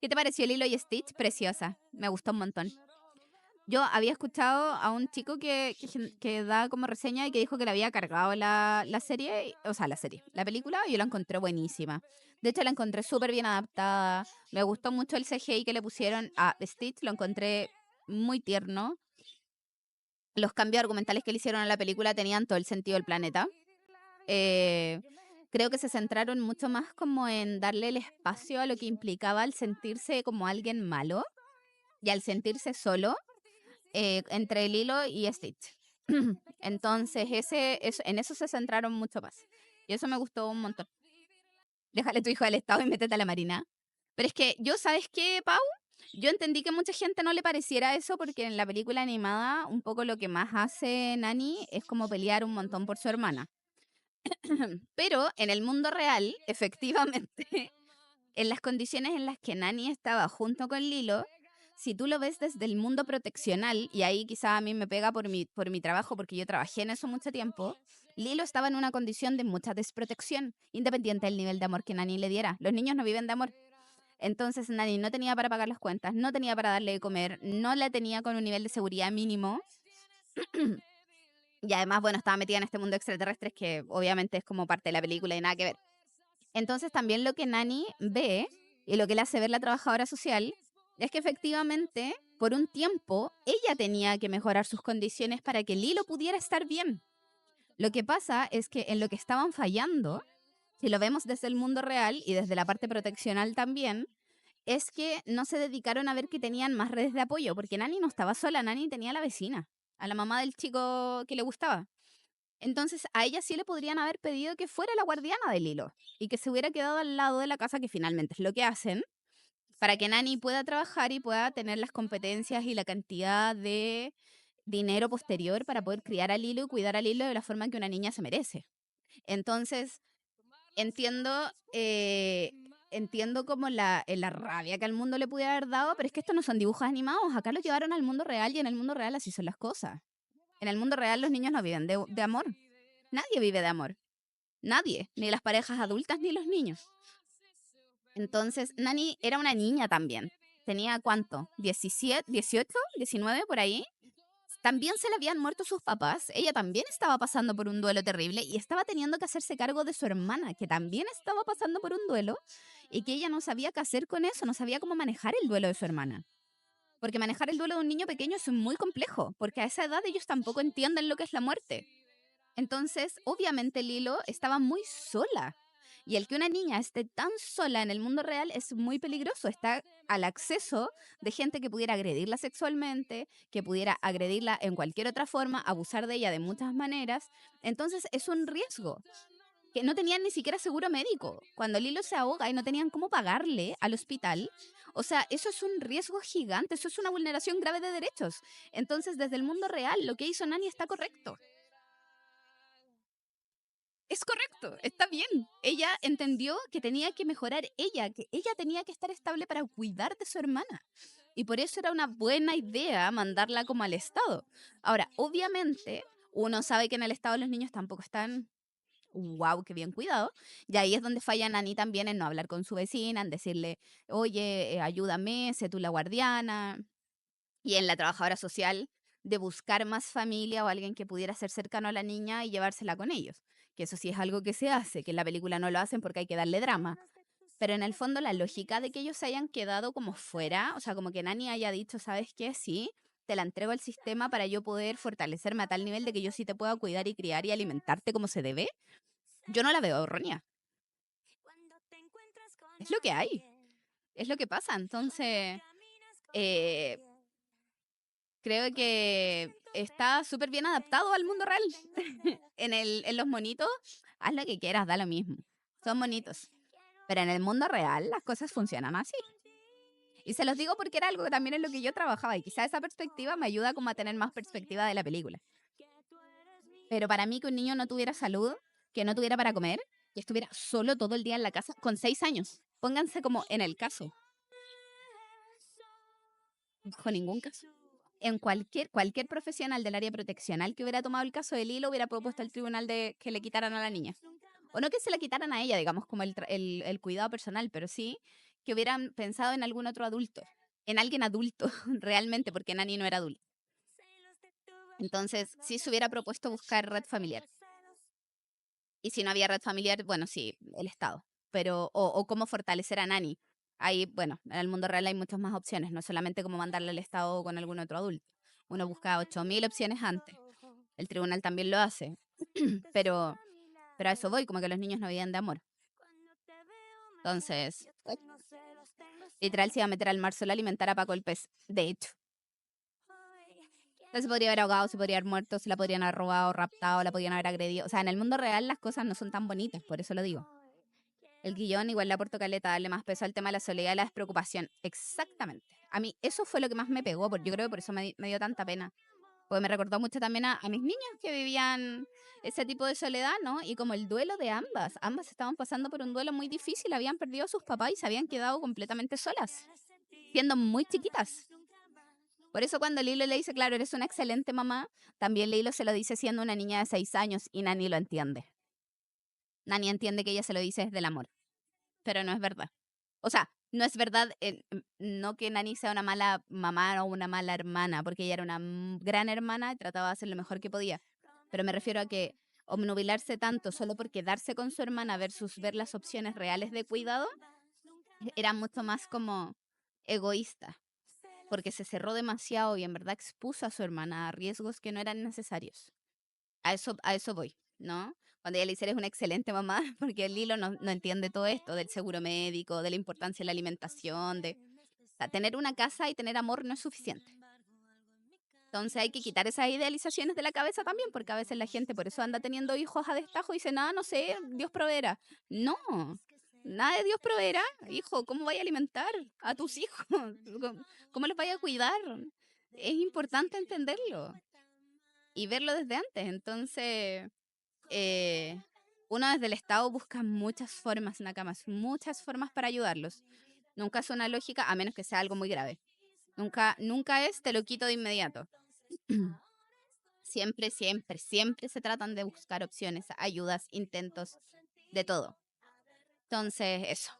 ¿Qué te pareció Lilo y Stitch? Preciosa. Me gustó un montón. Yo había escuchado a un chico que da como reseña y que dijo que le había cargado la serie, o sea, la película, y yo la encontré buenísima. De hecho, la encontré súper bien adaptada. Me gustó mucho el CGI que le pusieron a Stitch, lo encontré muy tierno. Los cambios argumentales que le hicieron a la película tenían todo el sentido del planeta. Eh, Creo que se centraron mucho más como en darle el espacio a lo que implicaba el sentirse como alguien malo y al sentirse solo entre Lilo y Stitch. Entonces, en eso se centraron mucho más. Y eso me gustó un montón. Déjale a tu hijo al Estado y métete a la Marina. Pero es que yo, ¿sabes qué, Pau? Yo entendí que mucha gente no le pareciera eso porque en la película animada un poco lo que más hace Nani es como pelear un montón por su hermana. Pero en el mundo real, efectivamente, en las condiciones en las que Nani estaba junto con Lilo, si tú lo ves desde el mundo proteccional, y ahí quizá a mí me pega por mi trabajo, porque yo trabajé en eso mucho tiempo, Lilo estaba en una condición de mucha desprotección, independiente del nivel de amor que Nani le diera. Los niños no viven de amor. Entonces Nani no tenía para pagar las cuentas, no tenía para darle de comer, no la tenía con un nivel de seguridad mínimo. Y además, bueno, estaba metida en este mundo extraterrestre que obviamente es como parte de la película y nada que ver. Entonces también lo que Nani ve y lo que le hace ver la trabajadora social es que efectivamente por un tiempo ella tenía que mejorar sus condiciones para que Lilo pudiera estar bien. Lo que pasa es que en lo que estaban fallando, si lo vemos desde el mundo real y desde la parte proteccional también, es que no se dedicaron a ver que tenían más redes de apoyo, porque Nani no estaba sola, Nani tenía a la vecina, a la mamá del chico que le gustaba. Entonces, a ella sí le podrían haber pedido que fuera la guardiana del hilo y que se hubiera quedado al lado de la casa, que finalmente es lo que hacen, para que Nani pueda trabajar y pueda tener las competencias y la cantidad de dinero posterior para poder criar al hilo y cuidar al hilo de la forma que una niña se merece. Entonces, entiendo, entiendo como la rabia que al mundo le pudiera haber dado, pero es que estos no son dibujos animados, acá lo llevaron al mundo real y en el mundo real así son las cosas. En el mundo real los niños no viven de amor. Nadie vive de amor. Nadie, ni las parejas adultas ni los niños. Entonces, Nani era una niña también. Tenía cuánto, 17, 18, 19 por ahí. También se le habían muerto sus papás. Ella también estaba pasando por un duelo terrible y estaba teniendo que hacerse cargo de su hermana, que también estaba pasando por un duelo y que ella no sabía qué hacer con eso, no sabía cómo manejar el duelo de su hermana. Porque manejar el duelo de un niño pequeño es muy complejo, porque a esa edad ellos tampoco entienden lo que es la muerte. Entonces, obviamente Lilo estaba muy sola. Y el que una niña esté tan sola en el mundo real es muy peligroso. Está al acceso de gente que pudiera agredirla sexualmente, que pudiera agredirla en cualquier otra forma, abusar de ella de muchas maneras. Entonces es un riesgo. Que no tenían ni siquiera seguro médico. Cuando Lilo se ahoga y no tenían cómo pagarle al hospital, o sea, eso es un riesgo gigante, eso es una vulneración grave de derechos. Entonces, desde el mundo real, lo que hizo Nani está correcto. Es correcto, está bien. Ella entendió que tenía que mejorar ella, que ella tenía que estar estable para cuidar de su hermana. Y por eso era una buena idea mandarla como al Estado. Ahora, obviamente, uno sabe que en el Estado los niños tampoco están, wow, qué bien cuidados. Y ahí es donde falla Nani también en no hablar con su vecina, en decirle, oye, ayúdame, sé tú la guardiana. Y en la trabajadora social de buscar más familia o alguien que pudiera ser cercano a la niña y llevársela con ellos. Que eso sí es algo que se hace, que en la película no lo hacen porque hay que darle drama. Pero en el fondo la lógica de que ellos se hayan quedado como fuera, o sea, como que Nani haya dicho, ¿sabes qué? Sí, te la entrego al sistema para yo poder fortalecerme a tal nivel de que yo sí te pueda cuidar y criar y alimentarte como se debe, yo no la veo errónea. Es lo que hay, es lo que pasa. Entonces, eh, creo que está súper bien adaptado al mundo real. En los monitos, haz lo que quieras, da lo mismo. Son bonitos. Pero en el mundo real las cosas funcionan así. Y se los digo porque era algo que también es lo que yo trabajaba y quizá esa perspectiva me ayuda como a tener más perspectiva de la película. Pero para mí que un niño no tuviera salud, que no tuviera para comer, que estuviera solo todo el día en la casa con 6 años. Pónganse como en el caso. Bajo ningún caso. En cualquier profesional del área proteccional que hubiera tomado el caso de Lilo hubiera propuesto al tribunal de que le quitaran a la niña. O no que se la quitaran a ella, digamos, como el cuidado personal, pero sí que hubieran pensado en algún otro adulto, en alguien adulto, realmente, porque Nani no era adulto. Entonces, sí se hubiera propuesto buscar red familiar. Y si no había red familiar, bueno, sí, el Estado. Pero, o cómo fortalecer a Nani. Ahí, bueno, en el mundo real hay muchas más opciones, no solamente como mandarle al Estado con algún otro adulto. Uno busca 8000 opciones antes. El tribunal también lo hace. Pero, pero a eso voy, como que los niños no vivían de amor. Entonces, literal se iba a meter al mar solo a alimentar a Paco el pez. De hecho. Entonces se podría haber ahogado, se podría haber muerto, se la podrían haber robado, raptado, la podrían haber agredido. O sea, en el mundo real las cosas no son tan bonitas, por eso lo digo. El guión igual le aportó caleta, darle más peso al tema de la soledad y la despreocupación. Exactamente. A mí eso fue lo que más me pegó, porque yo creo que por eso me dio tanta pena. Porque me recordó mucho también a mis niñas que vivían ese tipo de soledad, ¿no? Y como el duelo de ambas. Ambas estaban pasando por un duelo muy difícil, habían perdido a sus papás y se habían quedado completamente solas, siendo muy chiquitas. Por eso cuando Lilo le dice, claro, eres una excelente mamá, también Lilo se lo dice siendo una niña de 6 años y Nani lo entiende. Nani entiende que ella se lo dice desde el amor, pero no es verdad. O sea, no es verdad, no que Nani sea una mala mamá o una mala hermana, porque ella era una gran hermana y trataba de hacer lo mejor que podía. Pero me refiero a que obnubilarse tanto solo por quedarse con su hermana versus ver las opciones reales de cuidado era mucho más como egoísta, porque se cerró demasiado y en verdad expuso a su hermana a riesgos que no eran necesarios. A eso voy, ¿no? Cuando ella le dice, eres una excelente mamá, porque el Lilo no entiende todo esto del seguro médico, de la importancia de la alimentación, o sea, tener una casa y tener amor no es suficiente. Entonces hay que quitar esas idealizaciones de la cabeza también, porque a veces la gente por eso anda teniendo hijos a destajo y dice, nada, no sé, Dios proveerá. No, nada de Dios proveerá. Hijo, ¿cómo vaya a alimentar a tus hijos? ¿Cómo los vaya a cuidar? Es importante entenderlo y verlo desde antes. Entonces, eh, uno desde el Estado busca muchas formas, Nakamas, muchas formas para ayudarlos. Nunca es una lógica, a menos que sea algo muy grave. Nunca es te lo quito de inmediato. Siempre, siempre, siempre se tratan de buscar opciones, ayudas, intentos, de todo. Entonces, eso.